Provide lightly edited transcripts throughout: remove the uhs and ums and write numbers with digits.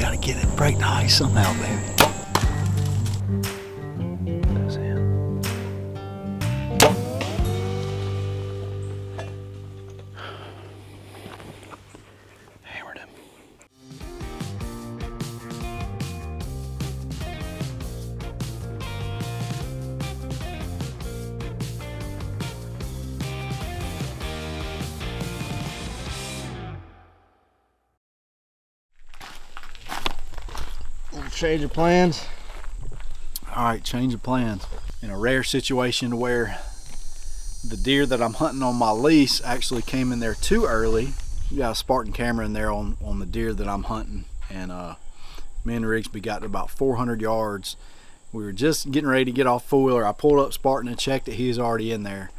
gotta get it. Break the ice somehow, baby. That's him. Hammered him. Change of plans. All right, change of plans. In a rare situation where the deer that I'm hunting on my lease actually came in there too early. We got a Spartan camera in there on the deer that I'm hunting, and me and Rigsby got to about 400 yards. We were just getting ready to get off four-wheeler. I pulled up Spartan and checked it. He was already in there.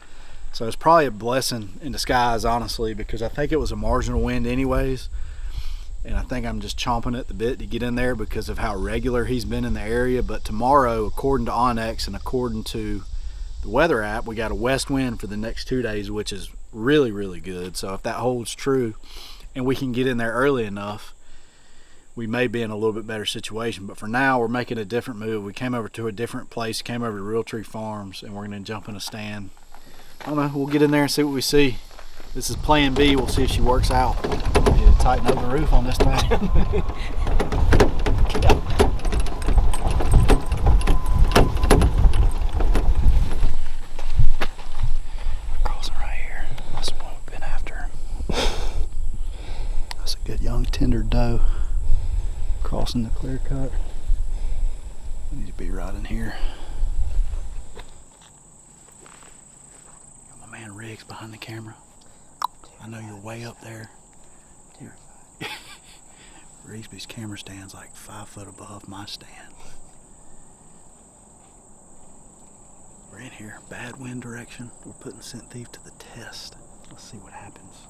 So it's probably a blessing in disguise, honestly, because I think it was a marginal wind anyways. And I think I'm just chomping at the bit to get in there because of how regular he's been in the area. But tomorrow, according to Onyx and according to the weather app, we got a west wind for the next 2 days, which is really, really good. So if that holds true and we can get in there early enough, we may be in a little bit better situation. But for now, we're making a different move. We came over to a different place, came over to Realtree Farms, and we're going to jump in a stand. I don't know, we'll get in there and see what we see. This is plan B. We'll see if she works out. Need to tighten up the roof on this thing. Crossing right here. That's the one we've been after. That's a good young tender doe. Crossing the clear cut. Need to be right in here. Got my man Riggs behind the camera. I know you're way up there. Rigsby's camera stand's like 5 foot above my stand. We're in here, bad wind direction. We're putting Scent Thief to the test. Let's see what happens.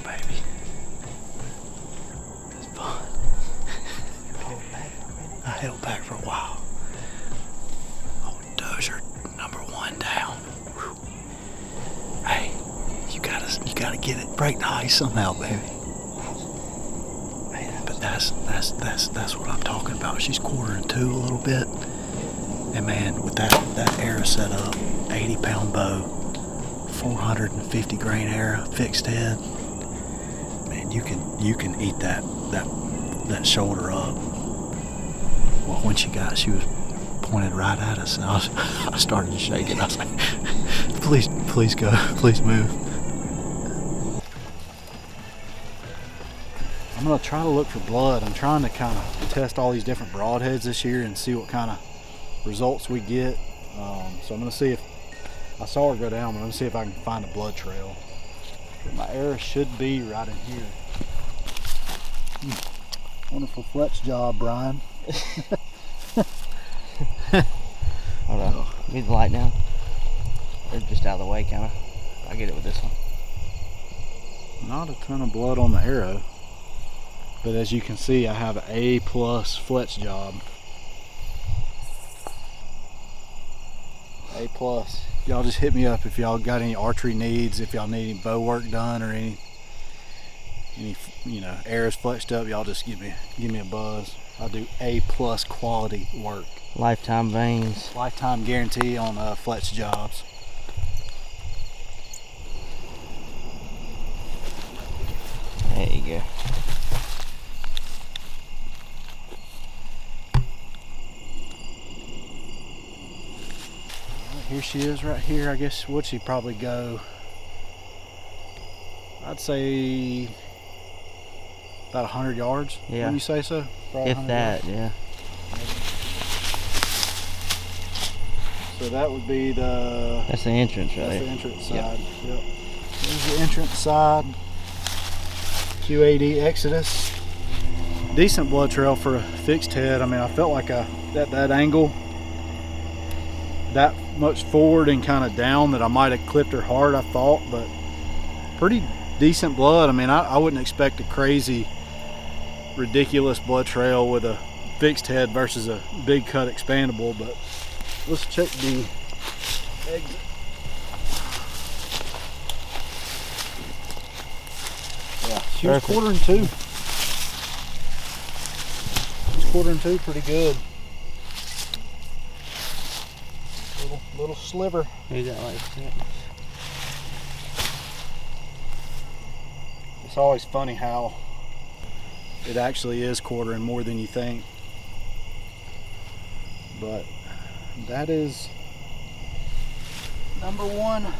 Baby. It's fun. I held back for a while. Oh, Dozier, #1 down. Whew. Hey, you gotta get it. Break the ice somehow, baby. But that's what I'm talking about. She's 1/4 a little bit. And man, with that arrow set up, 80-pound bow, 450 grain arrow, fixed head. Man, you can eat that shoulder up. Well, when she was pointed right at us, and I started to shake it. I was like, please go, please move. I'm gonna try to look for blood. I'm trying to kind of test all these different broadheads this year and see what kind of results we get. So I'm gonna see if, I saw her go down, but I'm gonna see if I can find a blood trail. But my arrow should be right in here. Wonderful fletch job, Brian. Hold on, need the light down. They're just out of the way, kind of. I get it with this one. Not a ton of blood on the arrow, but as you can see, I have an A+ fletch job. A+. Y'all just hit me up if y'all got any archery needs, if y'all need any bow work done or any arrows fletched up. Y'all just give me a buzz. I'll do A+ quality work. Lifetime veins. Lifetime guarantee on fletch jobs. There you go. Here she is right here. I guess would she probably go, I'd say about 100 yards. Yeah. When you say so? Probably If that, yards. yeah. So that would be the... That's the entrance right That's there. the entrance Yep. side. Yep. There's the entrance side. QAD Exodus. Decent blood trail for a fixed head. I mean, I felt like at that angle, that much forward and kind of down, that I might have clipped her hard, I thought, but pretty decent blood. I mean, I wouldn't expect a crazy, ridiculous blood trail with a fixed head versus a big cut expandable, but let's check the exit. Yeah, she was Perfect. quartering 2. She's quartering 2 pretty good. Little sliver. Maybe that like that. It's always funny how it actually is quartering more than you think. But that is number one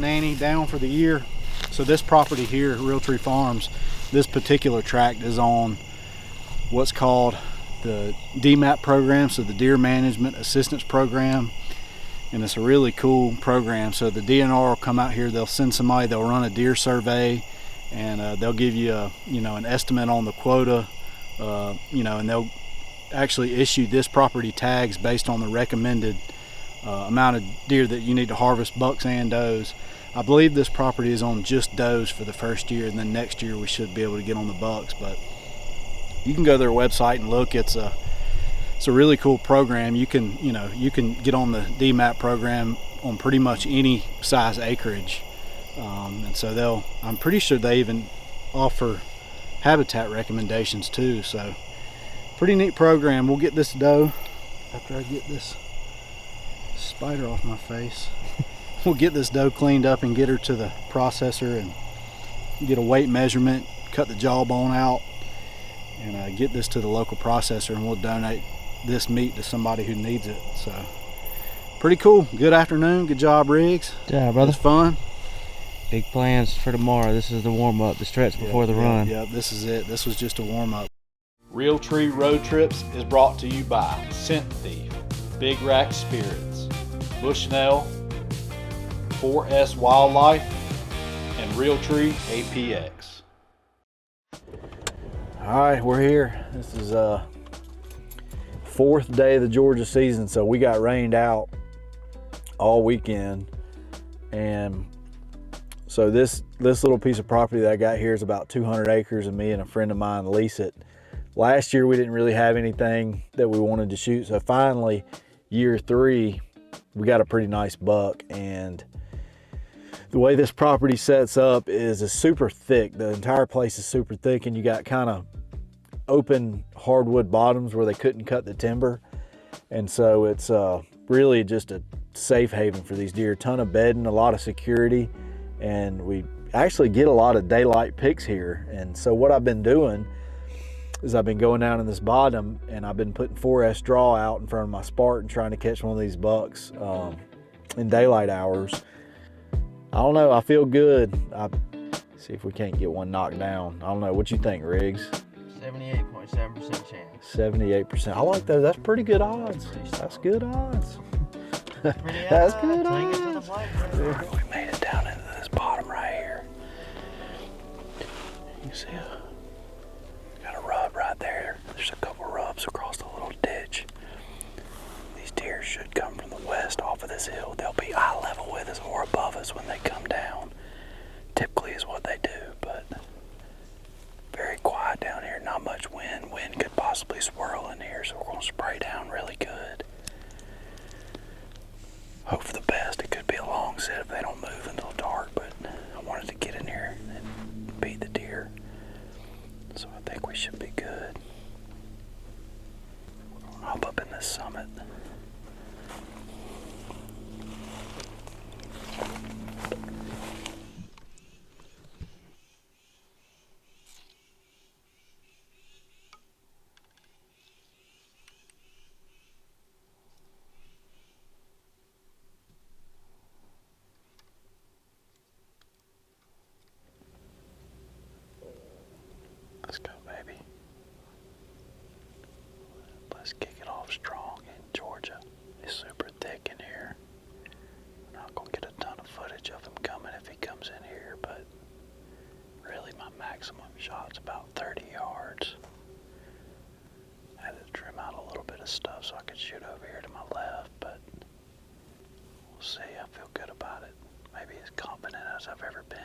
nanny down for the year. So this property here, Realtree Farms, this particular tract is on what's called the DMAP program, so the Deer Management Assistance Program, and it's a really cool program. So the DNR will come out here, they'll send somebody, they'll run a deer survey, and they'll give you an estimate on the quota, and they'll actually issue this property tags based on the recommended amount of deer that you need to harvest, bucks and does. I believe this property is on just does for the first year, and then next year we should be able to get on the bucks. But you can go to their website and look. It's a really cool program. You can get on the DMAP program on pretty much any size acreage, and so I'm pretty sure they even offer habitat recommendations too. So pretty neat program. We'll get this doe after I get this spider off my face. We'll get this doe cleaned up and get her to the processor and get a weight measurement, cut the jawbone out, and get this to the local processor, and we'll donate this meat to somebody who needs it. So pretty cool. Good afternoon. Good job, Riggs. Yeah, brother. It's fun. Big plans for tomorrow. This is the warm-up, the stretch before the run. Yeah, this is it. This was just a warm-up. Realtree Road Trips is brought to you by Scent Thief, Big Rack Spirits, Bushnell, 4S Wildlife, and Realtree APX. All right, we're here. This is 4th day of the Georgia season, so we got rained out all weekend, and so this little piece of property that I got here is about 200 acres, and me and a friend of mine lease it. Last year we didn't really have anything that we wanted to shoot, so finally year 3 we got a pretty nice buck. And the way this property sets up is it's super thick. The entire place is super thick, and you got kind of open hardwood bottoms where they couldn't cut the timber, and so it's really just a safe haven for these deer. Ton of bedding, a lot of security, and we actually get a lot of daylight picks here. And so what I've been doing is I've been going down in this bottom, and I've been putting 4S draw out in front of my Spartan, trying to catch one of these bucks in daylight hours. I don't know, I feel good. See if we can't get one knocked down. I don't know, what you think, Riggs? 78.7% chance. 78%. I like those. That's pretty good odds. That's good odds. That's good odds. We made it down into this bottom right here. You can see got a rub right there. There's a couple rubs across the little ditch. These deer should come from the west off of this hill. They'll be eye level with us or above us when they come down. Typically is what they do, but very quiet down here. Not much wind. Wind could possibly swirl in here, so we're going to spray down really good. Hope for the best. It could be a long set if they don't move until dark, but I wanted to get in here and beat the deer. So I think we should be good. We're going to hop up in this summit. Let's go, baby. Let's kick it off strong in Georgia. It's super thick in here. We're not going to get a ton of footage of him coming if he comes in here, but really my maximum shot's about 30 yards. I had to trim out a little bit of stuff so I could shoot over here to my left, but we'll see. I feel good about it. Maybe as confident as I've ever been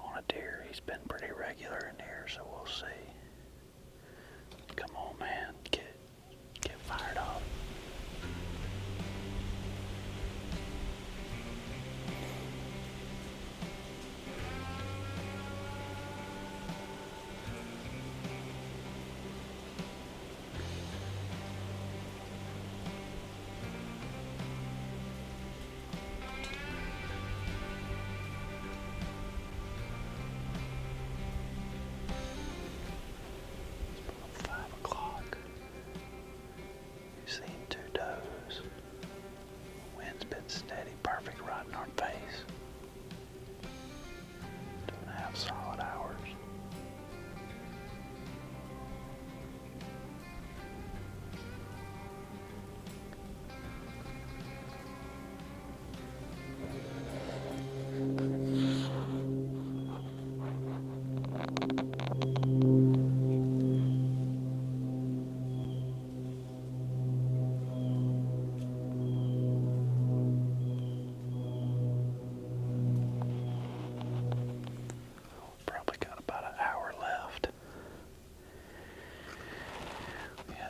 on a deer. He's been pretty regular in here, so we'll see. Come on, man. Get fired up. Steady, perfect right in our face. 2.5 solid hours.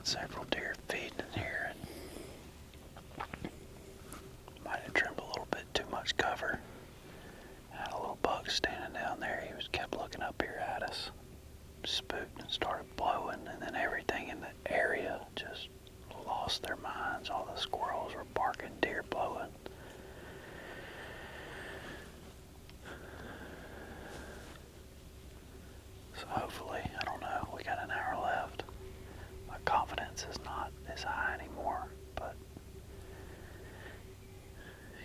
Several deer feeding in here, and might have trimmed a little bit too much cover. Had a little bug standing down there. He was kept looking up here at us, spooked and started blowing, and then everything in the area just lost their minds. All the squirrels were barking, deer blowing. So hopefully, I don't know, we got an hour left. My confidence is not as high anymore, but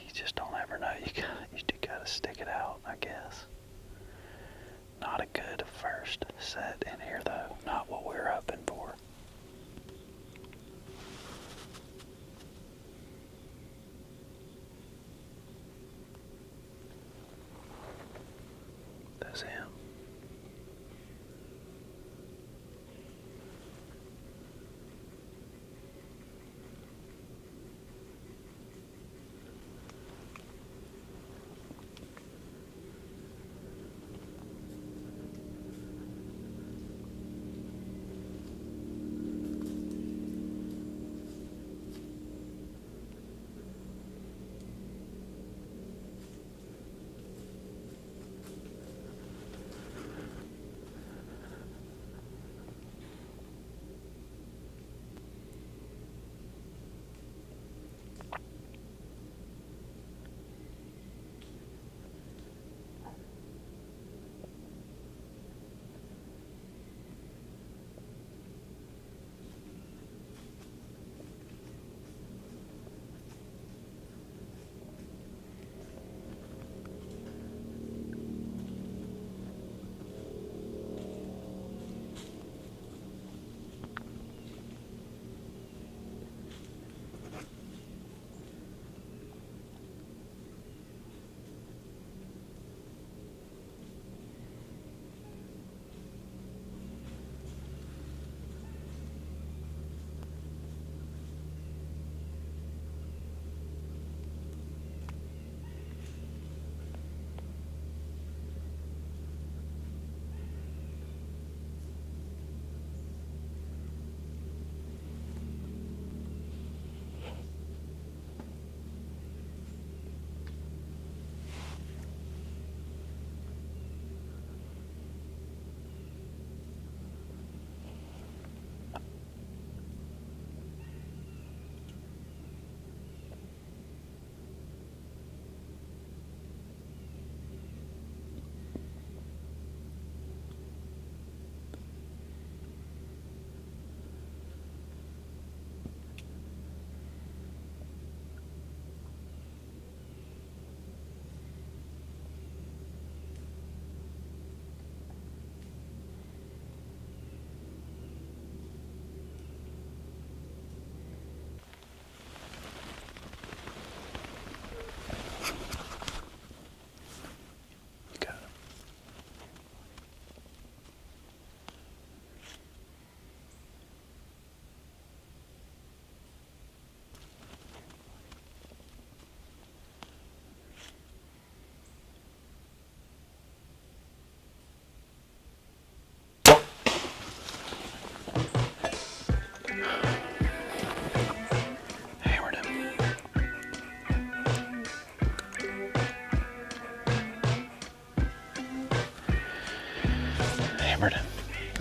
you just don't ever know. You do gotta stick it out, I guess. Not a good first set in here, though. Not what we were hoping for. That's him.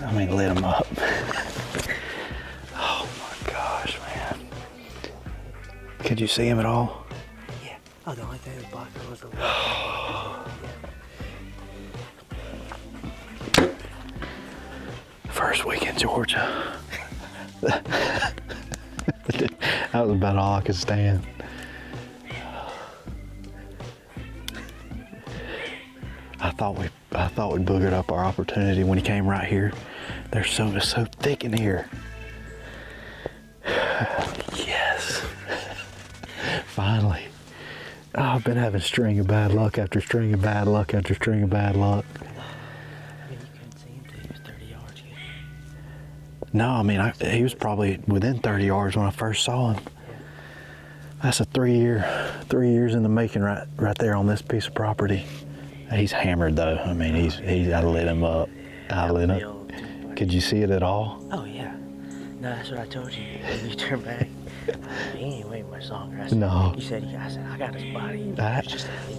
I mean, lit him up. Oh my gosh, man. Could you see him at all? Yeah. Oh, the only thing that blocked him was the light. First week in Georgia. That was about all I could stand. I thought we boogered up our opportunity when he came right here. It's so thick in here. Yes. Finally. Oh, I've been having string of bad luck after string of bad luck after string of bad luck. I mean, you couldn't see him till he was 30 yards. No, I mean, he was probably within 30 yards when I first saw him. That's a 3 years in the making right there on this piece of property. He's hammered though. I mean, I lit him up. I lit him. Could you see it at all? Oh yeah. No, that's what I told you. When you turn back, he ain't waiting much longer. I said, No. You said, I got his body.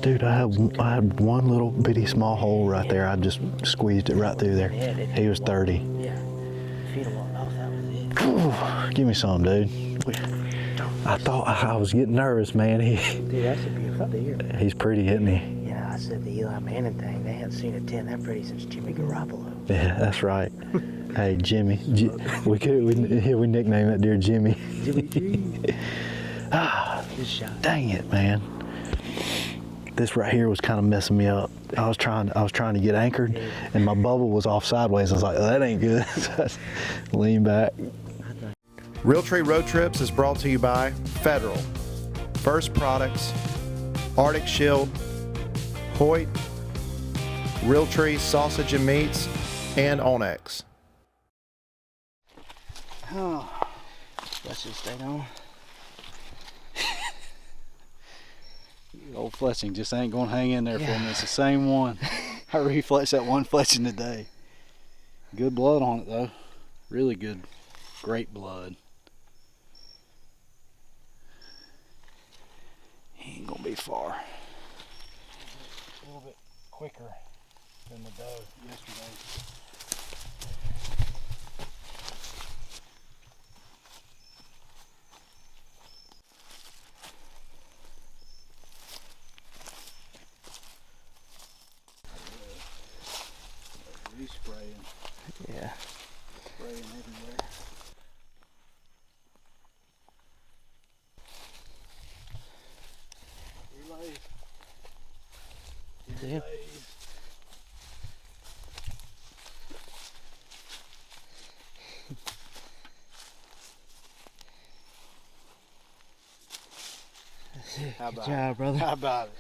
Dude, I had one little bitty small hole right there. I just squeezed it right through there. He was 30. Yeah. Feed him off, that was it. Give me some, dude. I thought I was getting nervous, man. Dude, that's a beautiful deer. He's pretty, isn't he? Yeah, I said the Eli Manning thing. They hadn't seen a 10 that pretty since Jimmy Garoppolo. Yeah, that's right. Hey, Jimmy. We nicknamed that deer Jimmy. Jimmy G. Good shot. Dang it, man. This right here was kind of messing me up. I was trying to get anchored, and my bubble was off sideways. I was like, oh, that ain't good. Lean back. Realtree Road Trips is brought to you by Federal, First Products, Arctic Shield, Hoyt, Realtree Sausage and Meats, and Onyx. Oh, let's just stay on. Old fletching just ain't gonna hang in there for me. It's the same one. I refletched that one fletching today. Good blood on it though. Really good, great blood. He ain't gonna be far. A little bit quicker than the doe yesterday. He's spraying. Yeah. Spraying everywhere. See him? Good job, brother. How about it?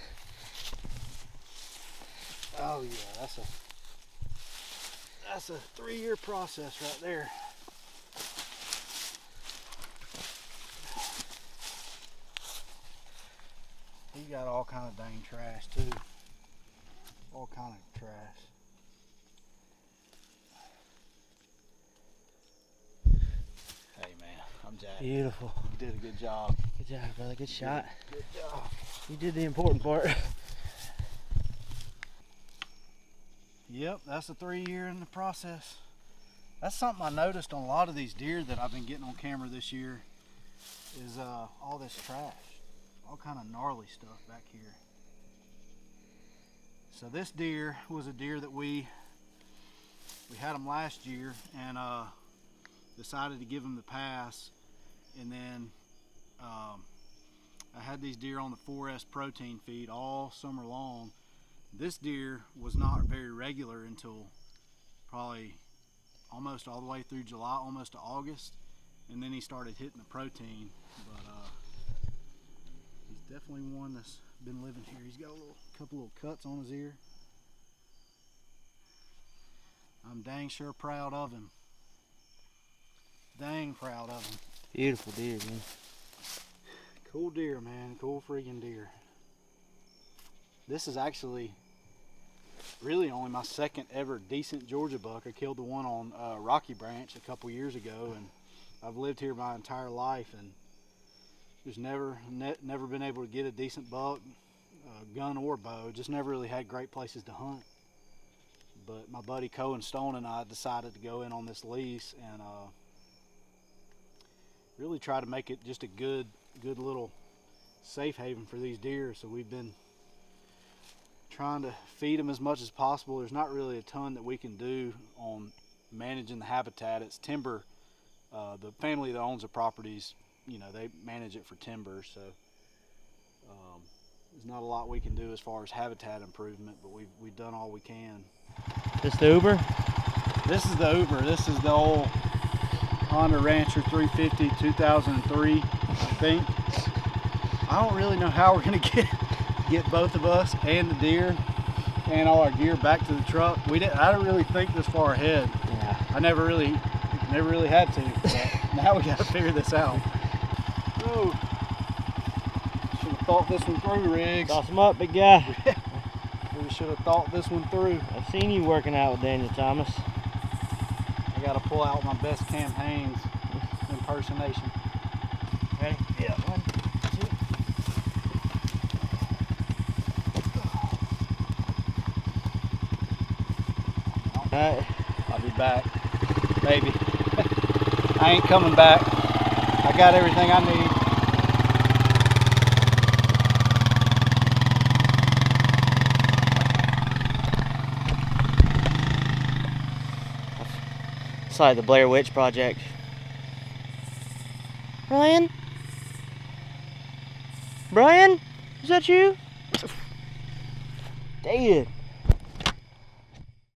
Oh yeah, that's a 3-year process right there. He got all kind of dang trash too. All kind of trash. Hey man, I'm jacked. Beautiful. You did a good job. Good job, brother. Good shot. Good job. You did the important part. Yep, that's a 3-year in the process. That's something I noticed on a lot of these deer that I've been getting on camera this year is all this trash. All kind of gnarly stuff back here. So this deer was a deer that we had him last year and decided to give him the pass, and then I had these deer on the 4S protein feed all summer long. This deer was not very regular until probably almost all the way through July, almost to August, and then he started hitting the protein. But he's definitely one that's been living here. He's got a couple little cuts on his ear. I'm dang sure proud of him. Dang proud of him. Beautiful deer, man. Cool deer, man. Cool freaking deer. This is actually really only my second ever decent Georgia buck. I killed the one on Rocky Branch a couple years ago, and I've lived here my entire life and just never been able to get a decent buck, gun or bow. Just never really had great places to hunt. but my buddy Cohen Stone and I decided to go in on this lease and really try to make it just a good little safe haven for these deer. So we've been trying to feed them as much as possible. There's not really a ton that we can do on managing the habitat. It's timber. The family that owns the properties, you know, they manage it for timber, so there's not a lot we can do as far as habitat improvement, but we've done all we can. This the Uber? This is the Uber. This is the old Honda Rancher 350 2003, I think. I don't really know how we're gonna get both of us and the deer and all our gear back to the truck. I didn't really think this far ahead. Yeah. I never really had to. But now we gotta figure this out. Oh, should have thought this one through, Riggs. Toss him up, big guy. We should have thought this one through. I've seen you working out with Daniel Thomas. I gotta pull out my best Cam Haines impersonation. Ready? Yeah. 1, 2. Alright. I'll be back, baby. I ain't coming back. I got everything I need. It's like the Blair Witch Project. Brian? Brian? Is that you? Dead.